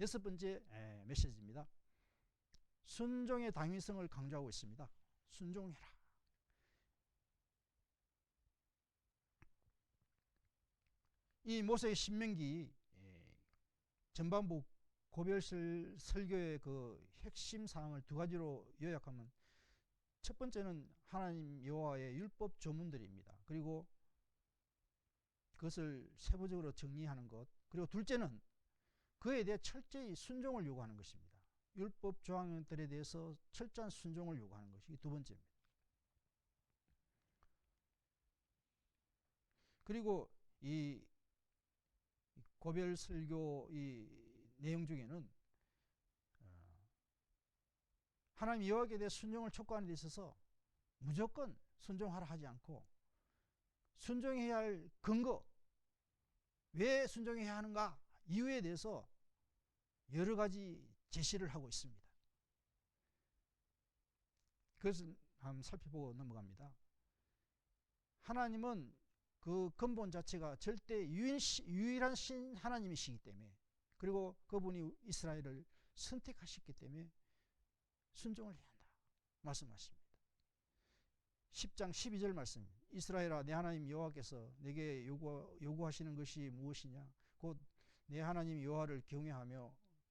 여섯 번째 메시지입니다. 순종의 당위성을 강조하고 있습니다. 순종해라. 이 모세의 신명기 전반부 고별설 설교의 그 핵심 사항을 두 가지로 요약하면, 첫 번째는 하나님 여호와의 율법 조문들입니다. 그리고 그것을 세부적으로 정리하는 것. 그리고 둘째는 그에 대해 철저히 순종을 요구하는 것입니다. 율법 조항들에 대해서 철저한 순종을 요구하는 것이 두 번째입니다. 그리고 이 고별 설교 이 내용 중에는 하나님 여호와께 대해 순종을 촉구하는 데 있어서 무조건 순종하라 하지 않고, 순종해야 할 근거, 왜 순종해야 하는가, 이유에 대해서 여러 가지 제시를 하고 있습니다. 그것을 한번 살펴보고 넘어갑니다. 하나님은 그 근본 자체가 절대 유일한 신 하나님이시기 때문에, 그리고 그분이 이스라엘을 선택하셨기 때문에 순종을 해야 한다 말씀하십니다. 10장 12절 말씀, 이스라엘아 내 하나님 여호와께서 내게 요구하시는 것이 무엇이냐, 곧 내 하나님 여호와를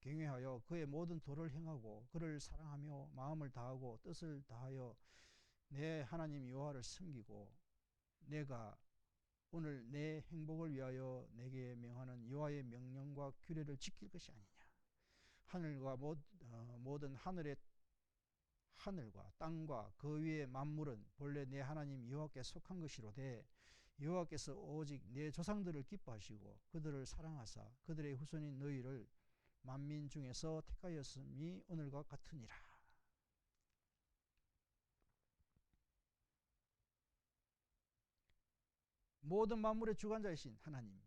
경외하여 그의 모든 도를 행하고 그를 사랑하며 마음을 다하고 뜻을 다하여 내 하나님 여호와를 섬기고 내가 오늘 내 행복을 위하여 내게 명하는 여호와의 명령과 규례를 지킬 것이 아니냐. 하늘과 모든 하늘과 땅과 그 위의 만물은 본래 내 하나님 여호와께 속한 것이로되 여호와께서 오직 내 조상들을 기뻐하시고 그들을 사랑하사 그들의 후손인 너희를 만민 중에서 택하였음이 오늘과 같으니라. 모든 만물의 주관자이신 하나님,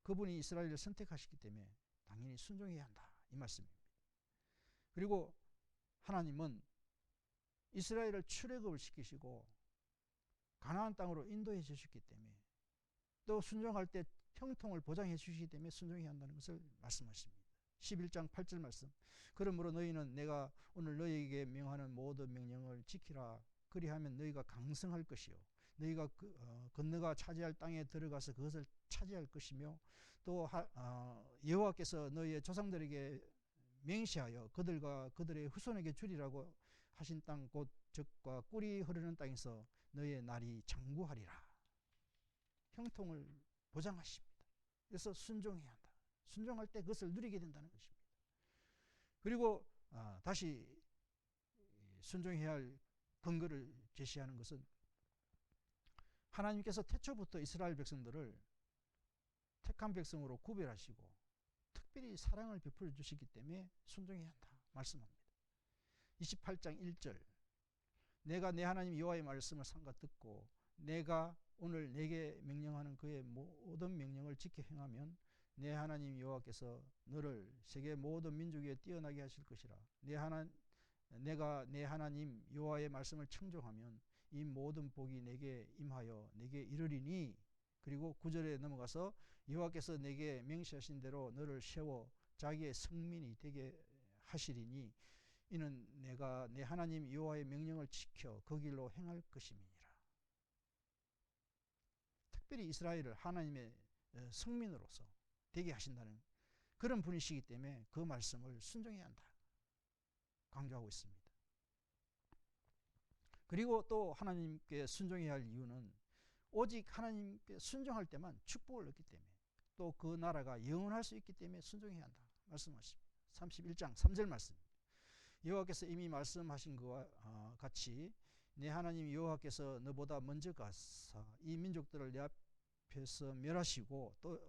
그분이 이스라엘을 선택하셨기 때문에 당연히 순종해야 한다 이 말씀입니다. 그리고 하나님은 이스라엘을 출애굽을 시키시고 가나안 땅으로 인도해 주셨기 때문에, 또 순종할 때 형통을 보장해 주시기 때문에 순종해야 한다는 것을 말씀하십니다. 11장 8절 말씀, 그러므로 너희는 내가 오늘 너희에게 명하는 모든 명령을 지키라. 그리하면 너희가 강성할 것이요 너희가 건너가 차지할 땅에 들어가서 그것을 차지할 것이며, 또 여호와께서 너희의 조상들에게 맹세하여 그들과 그들의 후손에게 주리라고 하신 땅 곧 젖과 꿀이 흐르는 땅에서 너희의 날이 장구하리라. 형통을 보장하십니다. 그래서 순종해야 한다. 순종할 때 그것을 누리게 된다는 것입니다. 그리고 다시 순종해야 할 근거를 제시하는 것은, 하나님께서 태초부터 이스라엘 백성들을 택한 백성으로 구별하시고 특별히 사랑을 베풀어 주시기 때문에 순종해야 한다 말씀합니다. 28장 1절, 내가 내 하나님 여호와의 말씀을 삼가 듣고 내가 오늘 내게 명령하는 그의 모든 명령을 지켜 행하면 내 하나님 여호와께서 너를 세계 모든 민족 위에 뛰어나게 하실 것이라. 내가 내 하나님 여호와의 말씀을 청종하면 이 모든 복이 내게 임하여 내게 이르리니, 그리고 9절에 넘어가서 여호와께서 내게 명시하신 대로 너를 세워 자기의 성민이 되게 하시리니 이는 내가 내 하나님 여호와의 명령을 지켜 그 길로 행할 것임이니라. 특별히 이스라엘을 하나님의 성민으로서 되게 하신다는 그런 분이시기 때문에 그 말씀을 순종해야 한다 강조하고 있습니다. 그리고 또 하나님께 순종해야 할 이유는 오직 하나님께 순종할 때만 축복을 얻기 때문에, 또 그 나라가 영원할 수 있기 때문에 순종해야 한다 말씀하십니다. 31장 3절 말씀, 여호와께서 이미 말씀하신 것과 같이 내 하나님 여호와께서 너보다 먼저 가사 이 민족들을 내 앞에서 멸하시고 또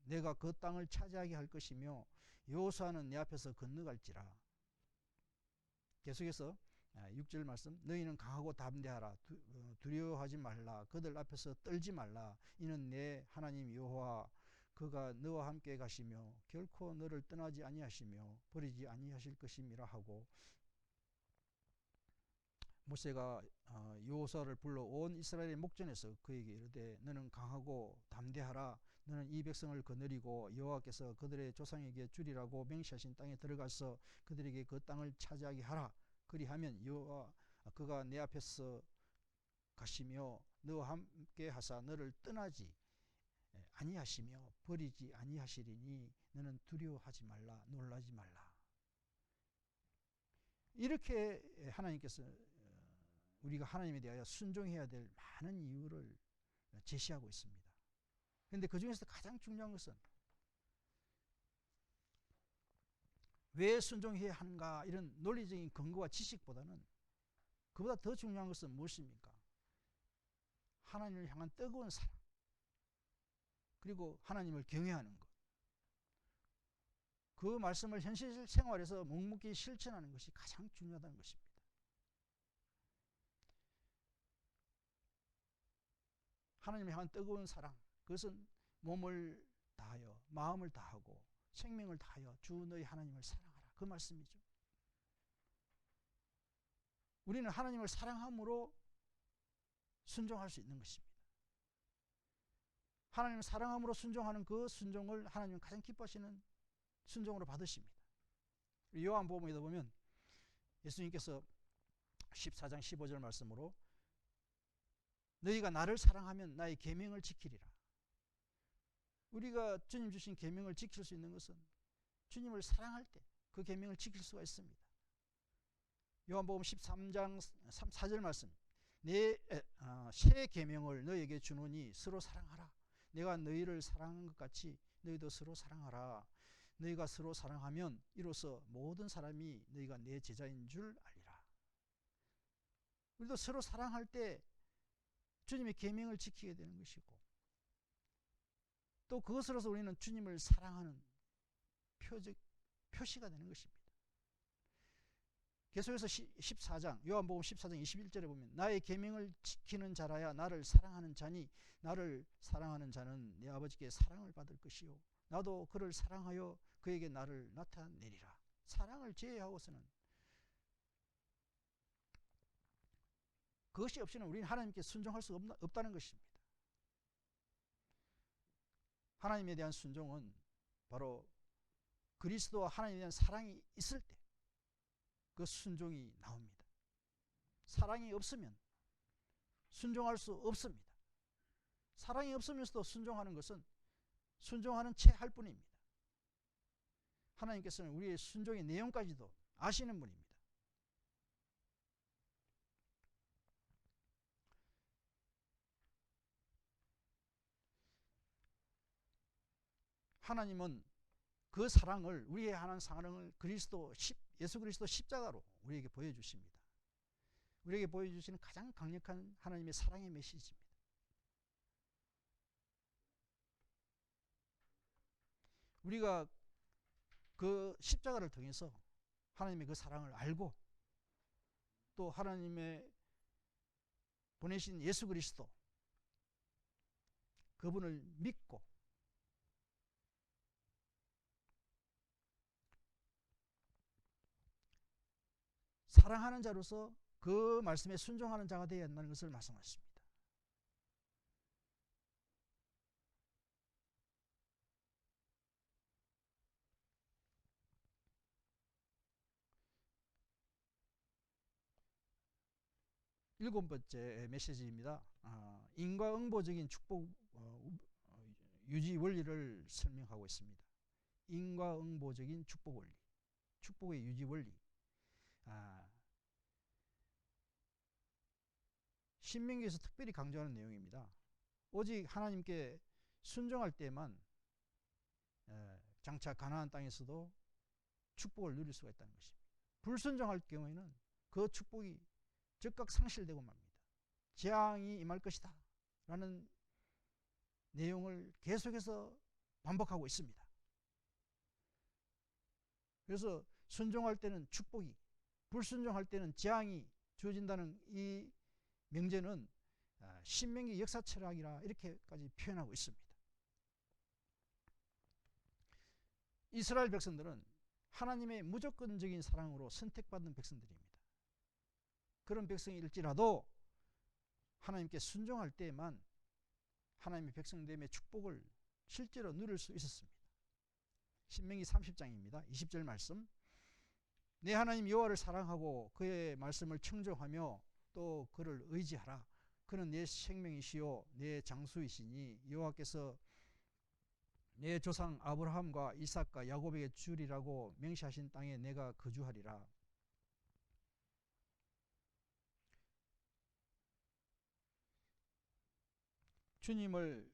내가 그 땅을 차지하게 할 것이며 여호수아는 내 앞에서 건너갈지라. 계속해서 6절 말씀, 너희는 강하고 담대하라. 두려워하지 말라. 그들 앞에서 떨지 말라. 이는 내 하나님 여호와 그가 너와 함께 가시며 결코 너를 떠나지 아니하시며 버리지 아니하실 것임이라 하고, 모세가 여호수아를 불러 온 이스라엘의 목전에서 그에게 이르되 너는 강하고 담대하라. 너는 이 백성을 거느리고 여호와께서 그들의 조상에게 주리라고 맹세하신 땅에 들어가서 그들에게 그 땅을 차지하게 하라. 그리하면 여호와 그가 내 앞에서 가시며 너와 함께 하사 너를 떠나지 아니하시며 버리지 아니하시리니 너는 두려워하지 말라, 놀라지 말라. 이렇게 하나님께서 우리가 하나님에 대하여 순종해야 될 많은 이유를 제시하고 있습니다. 그런데 그 중에서 가장 중요한 것은 왜 순종해야 하는가, 이런 논리적인 근거와 지식보다는 그보다 더 중요한 것은 무엇입니까? 하나님을 향한 뜨거운 사랑, 그리고 하나님을 경외하는 것, 그 말씀을 현실 생활에서 묵묵히 실천하는 것이 가장 중요하다는 것입니다. 하나님을 향한 뜨거운 사랑, 그것은 몸을 다하여 마음을 다하고 생명을 다하여 주 너희 하나님을 사랑하라, 그 말씀이죠. 우리는 하나님을 사랑함으로 순종할 수 있는 것입니다. 하나님을 사랑함으로 순종하는 그 순종을 하나님은 가장 기뻐하시는 순종으로 받으십니다. 요한복음에도 보면 예수님께서 14장 15절 말씀으로 너희가 나를 사랑하면 나의 계명을 지키리라. 우리가 주님 주신 계명을 지킬 수 있는 것은 주님을 사랑할 때 그 계명을 지킬 수가 있습니다. 요한복음 13장 4절 말씀, 내 새 계명을 너희에게 주노니 서로 사랑하라. 내가 너희를 사랑한 것 같이 너희도 서로 사랑하라. 너희가 서로 사랑하면 이로써 모든 사람이 너희가 내 제자인 줄 알리라. 우리도 서로 사랑할 때 주님의 계명을 지키게 되는 것이고, 또 그것으로서 우리는 주님을 사랑하는 표시가 되는 것입니다. 계속해서 14장 요한복음 14장 21절에 보면 나의 계명을 지키는 자라야 나를 사랑하는 자니 나를 사랑하는 자는 내 아버지께 사랑을 받을 것이요 나도 그를 사랑하여 그에게 나를 나타내리라. 사랑을 제외하고서는, 그것이 없이는 우리는 하나님께 순종할 수 없다는 것입니다. 하나님에 대한 순종은 바로 그리스도와 하나님에 대한 사랑이 있을 때 그 순종이 나옵니다. 사랑이 없으면 순종할 수 없습니다. 사랑이 없으면서도 순종하는 것은 순종하는 채 할 뿐입니다. 하나님께서는 우리의 순종의 내용까지도 아시는 분입니다. 하나님은 그 사랑을, 우리의 하나님 사랑을 예수 그리스도 십자가로 우리에게 보여주십니다. 우리에게 보여주시는 가장 강력한 하나님의 사랑의 메시지입니다. 우리가 그 십자가를 통해서 하나님의 그 사랑을 알고, 또 하나님의 보내신 예수 그리스도, 그분을 믿고 사랑하는 자로서 그 말씀에 순종하는 자가 되어야 한다는 것을 말씀하십니다. 일곱 번째 메시지입니다. 인과응보적인 축복 유지 원리를 설명하고 있습니다. 인과응보적인 축복 원리, 축복의 유지 원리. 신명기에서 특별히 강조하는 내용입니다. 오직 하나님께 순종할 때만 장차 가나안 땅에서도 축복을 누릴 수가 있다는 것입니다. 불순종할 경우에는 그 축복이 즉각 상실되고 맙니다. 재앙이 임할 것이다 라는 내용을 계속해서 반복하고 있습니다. 그래서 순종할 때는 축복이, 불순종할 때는 재앙이 주어진다는 이 명제는 신명기 역사 철학이라 이렇게까지 표현하고 있습니다. 이스라엘 백성들은 하나님의 무조건적인 사랑으로 선택받은 백성들입니다. 그런 백성일지라도 하나님께 순종할 때에만 하나님의 백성됨의 축복을 실제로 누릴 수 있었습니다. 신명기 30장입니다. 20절 말씀. 내 하나님 여호와를 사랑하고 그의 말씀을 청종하며 또 그를 의지하라. 그는 내 생명이시요 내 장수이시니 여호와께서 내 조상 아브라함과 이삭과 야곱에게 주리라고 명시하신 땅에 내가 거주하리라. 주님을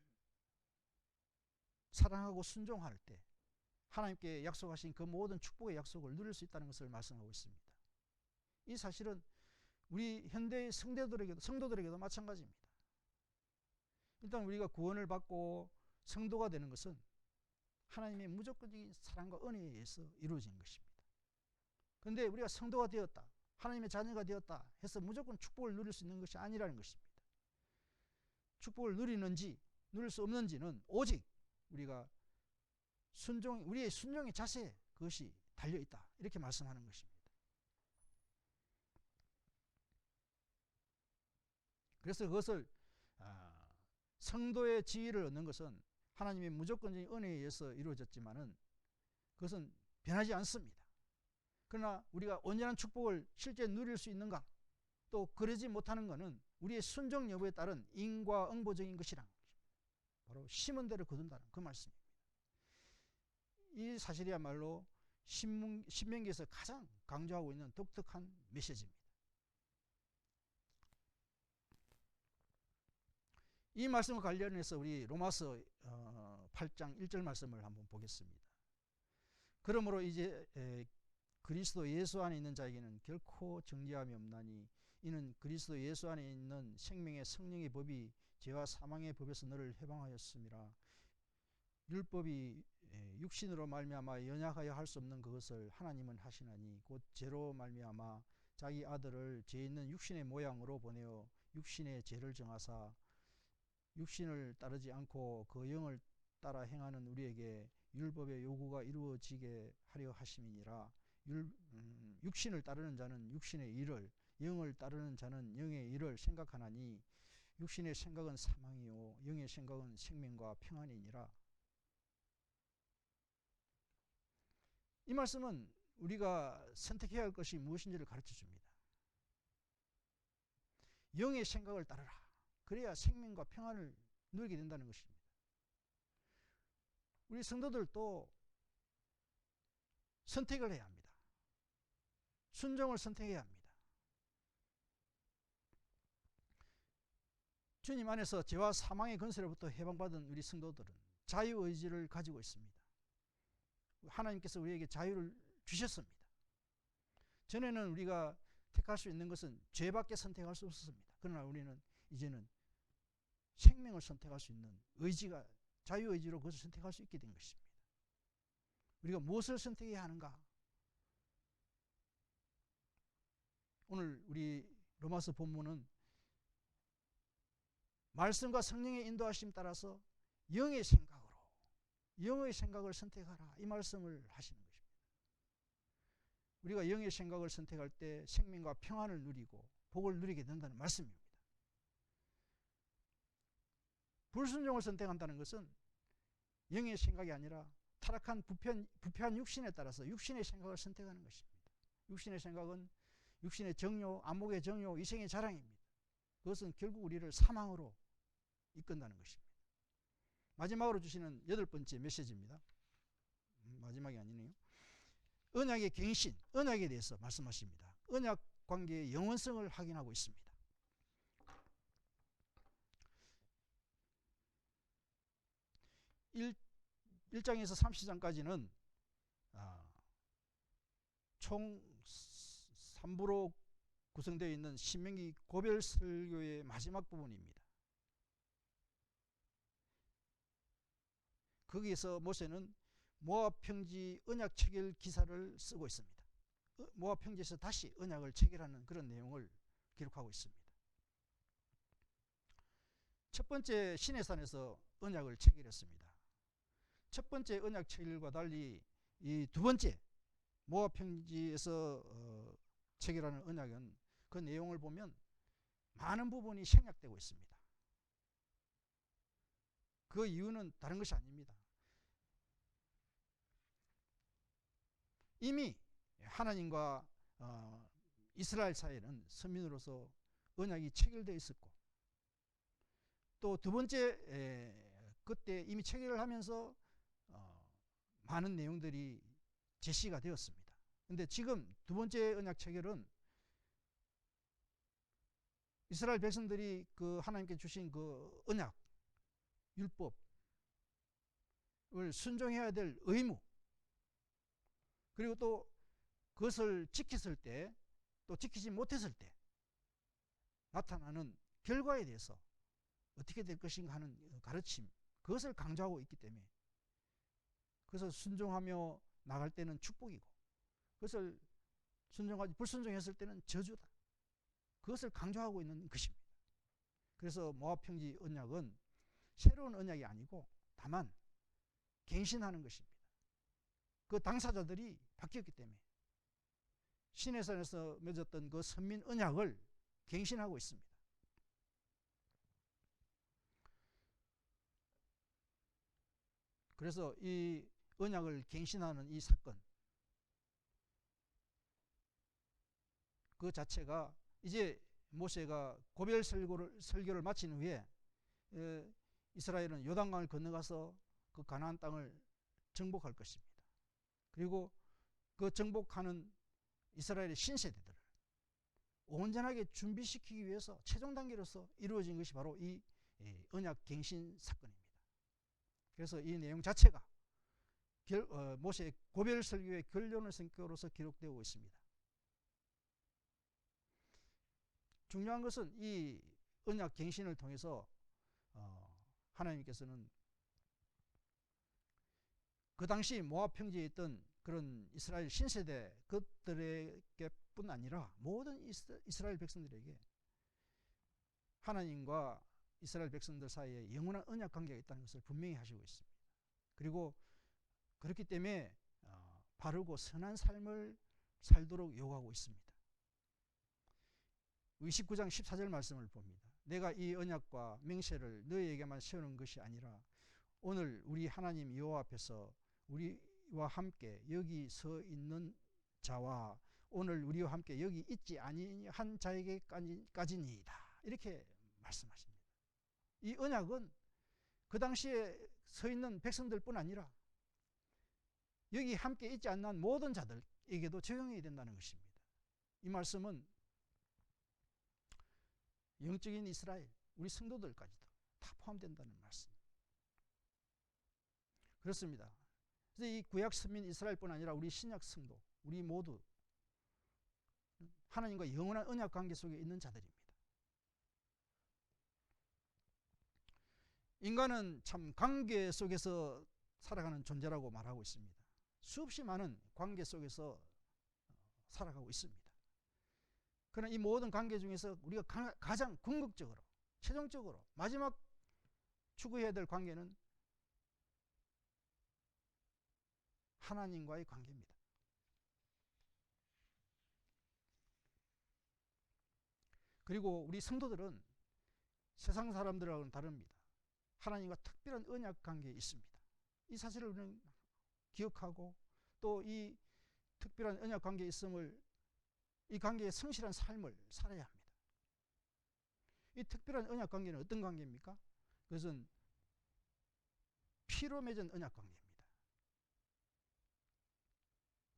사랑하고 순종할 때 하나님께 약속하신 그 모든 축복의 약속을 누릴 수 있다는 것을 말씀하고 있습니다. 이 사실은 우리 현대의 성도들에게도 마찬가지입니다. 일단 우리가 구원을 받고 성도가 되는 것은 하나님의 무조건적인 사랑과 은혜에 의해서 이루어지는 것입니다. 그런데 우리가 성도가 되었다, 하나님의 자녀가 되었다 해서 무조건 축복을 누릴 수 있는 것이 아니라는 것입니다. 축복을 누리는지 누릴 수 없는지는 오직 우리가 우리의 순종의 자세, 그것이 달려있다, 이렇게 말씀하는 것입니다. 그래서 그것을 성도의 지위를 얻는 것은 하나님의 무조건적인 은혜에 의해서 이루어졌지만은 그것은 변하지 않습니다. 그러나 우리가 온전한 축복을 실제 누릴 수 있는가, 또 그러지 못하는 것은 우리의 순종 여부에 따른 인과응보적인 것이란 바로 심은 대로 거둔다는 그 말씀입니다. 이 사실이야말로 신명기에서 가장 강조하고 있는 독특한 메시지입니다. 이 말씀과 관련해서 우리 로마서 8장 1절 말씀을 한번 보겠습니다. 그러므로 이제 그리스도 예수 안에 있는 자에게는 결코 정죄함이 없나니 이는 그리스도 예수 안에 있는 생명의 성령의 법이 죄와 사망의 법에서 너를 해방하였음이라. 율법이 육신으로 말미암아 연약하여 할 수 없는 그것을 하나님은 하시나니 곧 죄로 말미암아 자기 아들을 죄 있는 육신의 모양으로 보내어 육신의 죄를 정하사 육신을 따르지 않고 그 영을 따라 행하는 우리에게 율법의 요구가 이루어지게 하려 하심이니라. 육신을 따르는 자는 육신의 일을, 영을 따르는 자는 영의 일을 생각하나니 육신의 생각은 사망이요 영의 생각은 생명과 평안이니라. 이 말씀은 우리가 선택해야 할 것이 무엇인지를 가르쳐 줍니다. 영의 생각을 따르라. 그래야 생명과 평안을 누리게 된다는 것입니다. 우리 성도들도 선택을 해야 합니다. 순종을 선택해야 합니다. 주님 안에서 죄와 사망의 권세로부터 해방받은 우리 성도들은 자유의지를 가지고 있습니다. 하나님께서 우리에게 자유를 주셨습니다. 전에는 우리가 택할 수 있는 것은 죄밖에 선택할 수 없었습니다. 그러나 우리는 이제는 생명을 선택할 수 있는 의지가, 자유의지로 그것을 선택할 수 있게 된 것입니다. 우리가 무엇을 선택해야 하는가? 오늘 우리 로마서 본문은 말씀과 성령의 인도하심 따라서 영의 생각을 선택하라, 이 말씀을 하시는 것입니다. 우리가 영의 생각을 선택할 때 생명과 평안을 누리고 복을 누리게 된다는 말씀입니다. 불순종을 선택한다는 것은 영의 생각이 아니라 타락한 부패한 육신에 따라서 육신의 생각을 선택하는 것입니다. 육신의 생각은 육신의 정욕, 안목의 정욕, 이생의 자랑입니다. 그것은 결국 우리를 사망으로 이끈다는 것입니다. 마지막으로 주시는 8번째 메시지입니다. 마지막이 아니네요. 언약의 갱신, 언약에 대해서 말씀하십니다. 언약 관계의 영원성을 확인하고 있습니다. 1장에서 30장까지는 총 3부로 구성되어 있는 신명기 고별 설교의 마지막 부분입니다. 거기에서 모세는 모압 평지 언약 체결 기사를 쓰고 있습니다. 모압 평지에서 다시 언약을 체결하는 그런 내용을 기록하고 있습니다. 첫 번째 시내산에서 언약을 체결했습니다. 첫 번째 언약 체결과 달리 이 두 번째 모압 평지에서 체결하는 언약은 그 내용을 보면 많은 부분이 생략되고 있습니다. 그 이유는 다른 것이 아닙니다. 이미 하나님과 이스라엘 사이에는 선민으로서 언약이 체결되어 있었고, 또 두 번째 그때 이미 체결을 하면서 많은 내용들이 제시가 되었습니다. 근데 지금 두 번째 언약 체결은 이스라엘 백성들이 그 하나님께 주신 그 언약, 율법을 순종해야 될 의무, 그리고 또 그것을 지켰을 때, 또 지키지 못했을 때 나타나는 결과에 대해서 어떻게 될 것인가 하는 가르침, 그것을 강조하고 있기 때문에, 그래서 순종하며 나갈 때는 축복이고, 그것을 순종하지 불순종했을 때는 저주다, 그것을 강조하고 있는 것입니다. 그래서 모압 평지 언약은 새로운 언약이 아니고 다만 갱신하는 것입니다. 그 당사자들이 바뀌었기 때문에 시내산에서 맺었던 그 선민 언약을 갱신하고 있습니다. 그래서 이 언약을 갱신하는 이 사건, 그 자체가 이제 모세가 고별 설교를 마친 후에 이스라엘은 요단강을 건너가서 그 가나안 땅을 정복할 것입니다. 그리고 그 정복하는 이스라엘의 신세대들을 온전하게 준비시키기 위해서 최종 단계로서 이루어진 것이 바로 이 언약 갱신 사건입니다. 그래서 이 내용 자체가 모세의 고별 설교의 결론의 성격으로서 기록되고 있습니다. 중요한 것은 이 언약 갱신을 통해서 하나님께서는 그 당시 모압 평지에 있던 그런 이스라엘 신세대 그들에게뿐 아니라 모든 이스라엘 백성들에게 하나님과 이스라엘 백성들 사이에 영원한 언약 관계가 있다는 것을 분명히 하시고 있습니다. 그리고 그렇기 때문에 바르고 선한 삶을 살도록 요구하고 있습니다. 29장 14절 말씀을 봅니다. 내가 이 언약과 맹세를 너희에게만 세우는 것이 아니라 오늘 우리 하나님 여호와 앞에서 우리와 함께 여기 서 있는 자와 오늘 우리와 함께 여기 있지 아니한 자에게까지니이다, 이렇게 말씀하십니다. 이 언약은 그 당시에 서 있는 백성들뿐 아니라 여기 함께 있지 않는 모든 자들에게도 적용해야 된다는 것입니다. 이 말씀은 영적인 이스라엘, 우리 성도들까지도 다 포함된다는 말씀. 그렇습니다. 그래서 이 구약 선민 이스라엘뿐 아니라 우리 신약 성도, 우리 모두 하나님과 영원한 언약 관계 속에 있는 자들입니다. 인간은 참 관계 속에서 살아가는 존재라고 말하고 있습니다. 수없이 많은 관계 속에서 살아가고 있습니다. 그러나 이 모든 관계 중에서 우리가 가장 궁극적으로, 최종적으로 마지막 추구해야 될 관계는 하나님과의 관계입니다. 그리고 우리 성도들은 세상 사람들하고는 다릅니다. 하나님과 특별한 언약 관계에 있습니다. 이 사실을 우리는 기억하고 또 이 특별한 언약 관계에 있음을, 이 관계에 성실한 삶을 살아야 합니다. 이 특별한 언약 관계는 어떤 관계입니까? 그것은 피로 맺은 언약 관계입니다.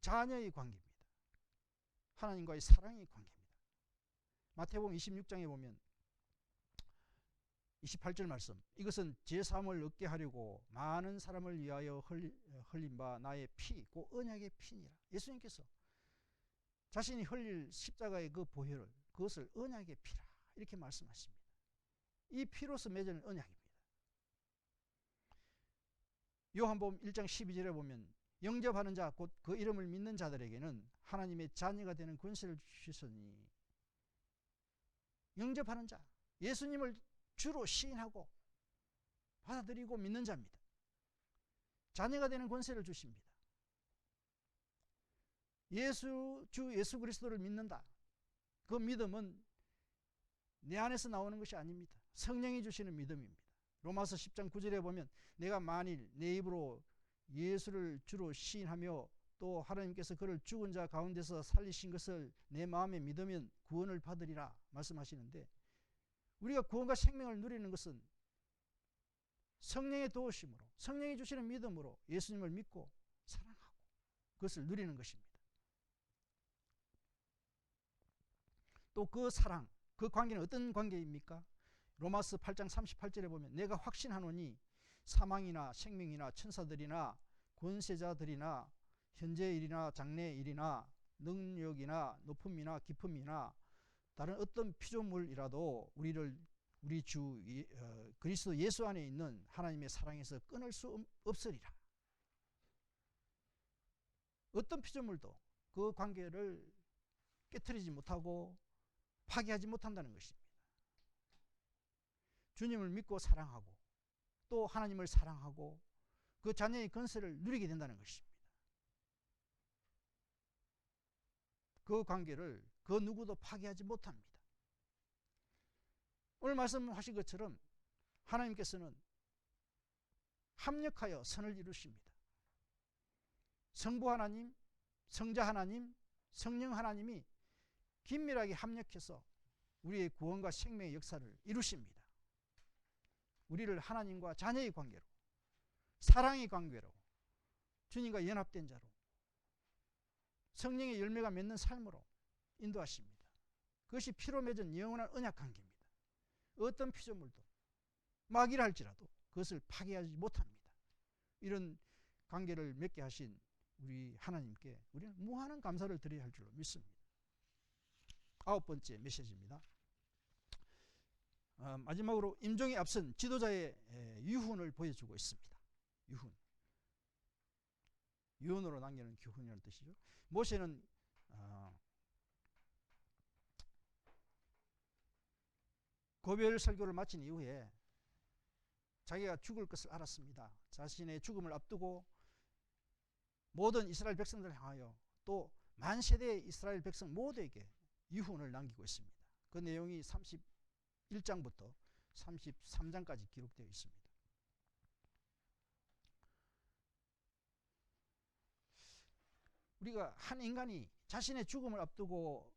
자녀의 관계입니다. 하나님과의 사랑의 관계입니다. 마태복음 26장에 보면 28절 말씀, 이것은 제3을 얻게 하려고 많은 사람을 위하여 흘린 바 나의 피, 그 언약의 피니라. 예수님께서 자신이 흘릴 십자가의 그 보혈을, 그것을 언약의 피라, 이렇게 말씀하십니다. 이 피로서 맺은 언약입니다. 요한복음 1장 12절에 보면 영접하는 자, 곧 그 이름을 믿는 자들에게는 하나님의 자녀가 되는 권세를 주셨으니, 영접하는 자, 예수님을 주로 시인하고 받아들이고 믿는 자입니다. 자녀가 되는 권세를 주십니다. 주 예수 그리스도를 믿는다. 그 믿음은 내 안에서 나오는 것이 아닙니다. 성령이 주시는 믿음입니다. 로마서 10장 9절에 보면 내가 만일 내 입으로 예수를 주로 시인하며 또 하나님께서 그를 죽은 자 가운데서 살리신 것을 내 마음에 믿으면 구원을 받으리라 말씀하시는데, 우리가 구원과 생명을 누리는 것은 성령의 도우심으로, 성령이 주시는 믿음으로 예수님을 믿고 사랑하고 그것을 누리는 것입니다. 또 그 사랑, 그 관계는 어떤 관계입니까? 로마서 8장 38절에 보면 내가 확신하노니 사망이나 생명이나 천사들이나 권세자들이나 현재 일이나 장래 일이나 능력이나 높음이나 깊음이나 다른 어떤 피조물이라도 우리 주 그리스도 예수 안에 있는 하나님의 사랑에서 끊을 수 없으리라. 어떤 피조물도 그 관계를 깨트리지 못하고 파괴하지 못한다는 것입니다. 주님을 믿고 사랑하고 또 하나님을 사랑하고 그 자녀의 건설을 누리게 된다는 것입니다. 그 관계를 그 누구도 파괴하지 못합니다. 오늘 말씀하신 것처럼 하나님께서는 합력하여 선을 이루십니다. 성부 하나님, 성자 하나님, 성령 하나님이 긴밀하게 합력해서 우리의 구원과 생명의 역사를 이루십니다. 우리를 하나님과 자녀의 관계로, 사랑의 관계로, 주님과 연합된 자로, 성령의 열매가 맺는 삶으로 인도하십니다. 그것이 피로 맺은 영원한 언약 관계입니다. 어떤 피조물도 마귀라 할지라도 그것을 파괴하지 못합니다. 이런 관계를 맺게 하신 우리 하나님께 우리는 무한한 감사를 드려야 할 줄로 믿습니다. 9번째 메시지입니다. 마지막으로 임종에 앞선 지도자의 유훈을 보여주고 있습니다. 유훈으로 남기는 교훈이라는 뜻이죠. 모세는 고별 설교를 마친 이후에 자기가 죽을 것을 알았습니다. 자신의 죽음을 앞두고 모든 이스라엘 백성들을 향하여 또 만세대의 이스라엘 백성 모두에게 유훈을 남기고 있습니다. 그 내용이 31장부터 33장까지 기록되어 있습니다. 우리가 한 인간이 자신의 죽음을 앞두고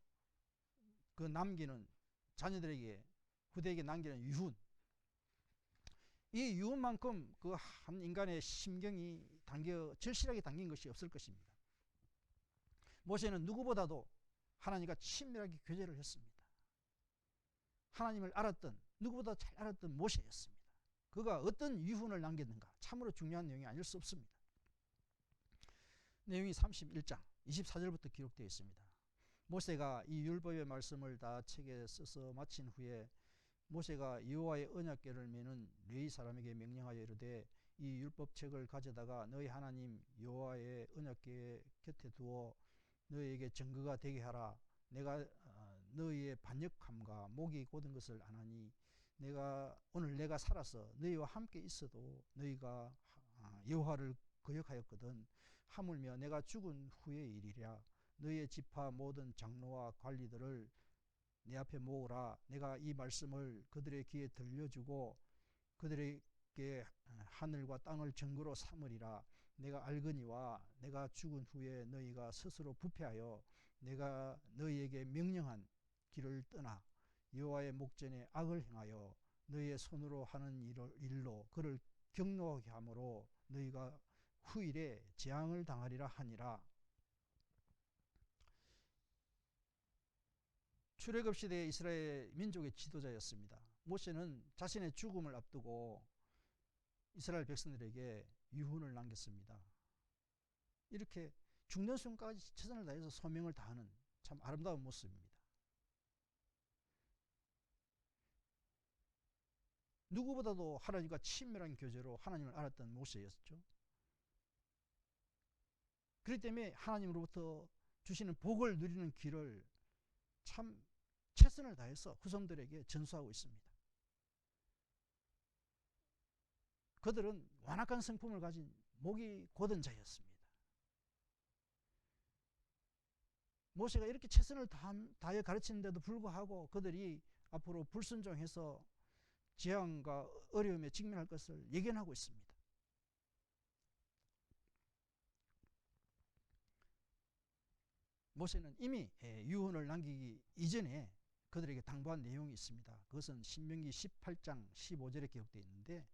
그 남기는 자녀들에게, 후대에게 남기는 유훈, 이 유훈만큼 그 한 인간의 심경이 절실하게 담긴 것이 없을 것입니다. 모세는 누구보다도 하나님과 친밀하게 교제를 했습니다. 하나님을 알았던, 누구보다 잘 알았던 모세였습니다. 그가 어떤 유훈을 남겼는가, 참으로 중요한 내용이 아닐 수 없습니다. 내용이 31장 24절부터 기록되어 있습니다. 모세가 이 율법의 말씀을 다 책에 써서 마친 후에 모세가 여호와의 언약궤를 메는 레위 사람에게 명령하여 이르되 이 율법책을 가져다가 너희 하나님 여호와의 언약궤 곁에 두어 너희에게 증거가 되게 하라. 내가 너희의 반역함과 목이 곧은 것을 아나니 오늘 내가 살아서 너희와 함께 있어도 너희가 여호와를 거역하였거든. 하물며 내가 죽은 후의 일이랴. 너희의 지파 모든 장로와 관리들을 내 앞에 모으라. 내가 이 말씀을 그들의 귀에 들려주고 그들에게 하늘과 땅을 증거로 삼으리라. 내가 알거니와 내가 죽은 후에 너희가 스스로 부패하여 내가 너희에게 명령한 길을 떠나 여호와의 목전에 악을 행하여 너희의 손으로 하는 일로 그를 경노하게 함으로 너희가 후일에 재앙을 당하리라 하니라. 출애굽 시대의 이스라엘 민족의 지도자였습니다. 모세는 자신의 죽음을 앞두고 이스라엘 백성들에게 유훈을 남겼습니다. 이렇게 죽는 순간까지 최선을 다해서 소명을 다하는 참 아름다운 모습입니다. 누구보다도 하나님과 친밀한 교제로 하나님을 알았던 모세였죠. 그렇기 때문에 하나님으로부터 주시는 복을 누리는 길을 참 최선을 다해서 후손들에게 전수하고 있습니다. 그들은 완악한 성품을 가진 목이 곧은 자였습니다. 모세가 이렇게 최선을 다해 가르치는데도 불구하고 그들이 앞으로 불순종해서 재앙과 어려움에 직면할 것을 예견하고 있습니다. 모세는 이미 유언을 남기기 이전에 그들에게 당부한 내용이 있습니다. 그것은 신명기 18장 15절에 기록되어 있는데,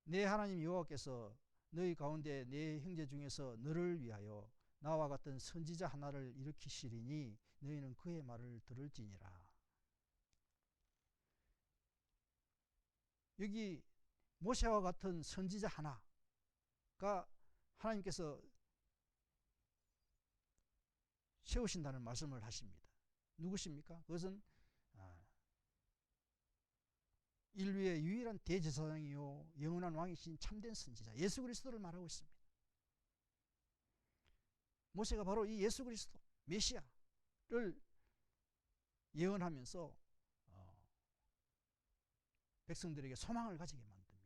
내 하나님 여호와께서 너희 가운데 내 형제 중에서 너를 위하여 나와 같은 선지자 하나를 일으키시리니 너희는 그의 말을 들을지니라. 여기 모세와 같은 선지자 하나가 하나님께서 세우신다는 말씀을 하십니다. 누구십니까? 그것은 인류의 유일한 대제사장이요 영원한 왕이신 참된 선지자 예수 그리스도를 말하고 있습니다. 모세가 바로 이 예수 그리스도 메시아를 예언하면서 백성들에게 소망을 가지게 만듭니다.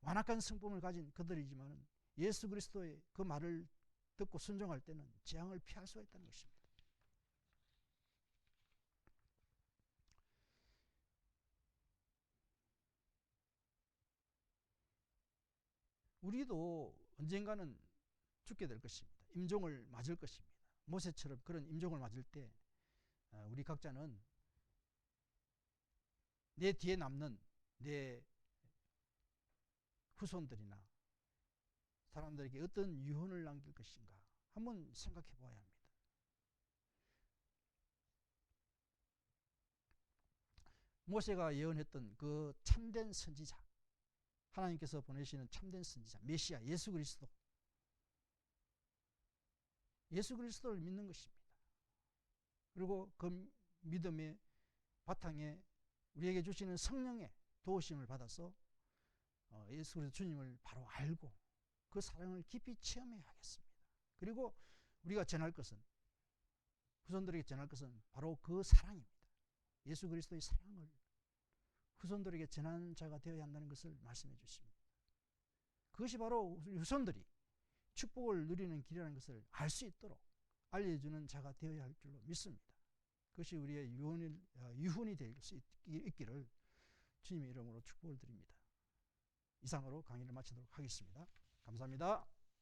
완악한 성품을 가진 그들이지만 예수 그리스도의 그 말을 듣고 순종할 때는 재앙을 피할 수가 있다는 것입니다. 우리도 언젠가는 죽게 될 것입니다. 임종을 맞을 것입니다. 모세처럼 그런 임종을 맞을 때 우리 각자는 내 뒤에 남는 내 후손들이나 사람들에게 어떤 유언을 남길 것인가 한번 생각해 보아야 합니다. 모세가 예언했던 그 참된 선지자, 하나님께서 보내시는 참된 선지자 메시아 예수 그리스도, 예수 그리스도를 믿는 것입니다. 그리고 그 믿음의 바탕에 우리에게 주시는 성령의 도우심을 받아서 예수 그리스도 주님을 바로 알고 그 사랑을 깊이 체험해야 하겠습니다. 그리고 우리가 전할 것은, 후손들에게 전할 것은 바로 그 사랑입니다. 예수 그리스도의 사랑을 후손들에게 전하는 자가 되어야 한다는 것을 말씀해 주십니다. 그것이 바로 후손들이 축복을 누리는 길이라는 것을 알 수 있도록 알려주는 자가 되어야 할 줄로 믿습니다. 그것이 우리의 유훈이 될 수 있기를 주님의 이름으로 축복을 드립니다. 이상으로 강의를 마치도록 하겠습니다. 감사합니다.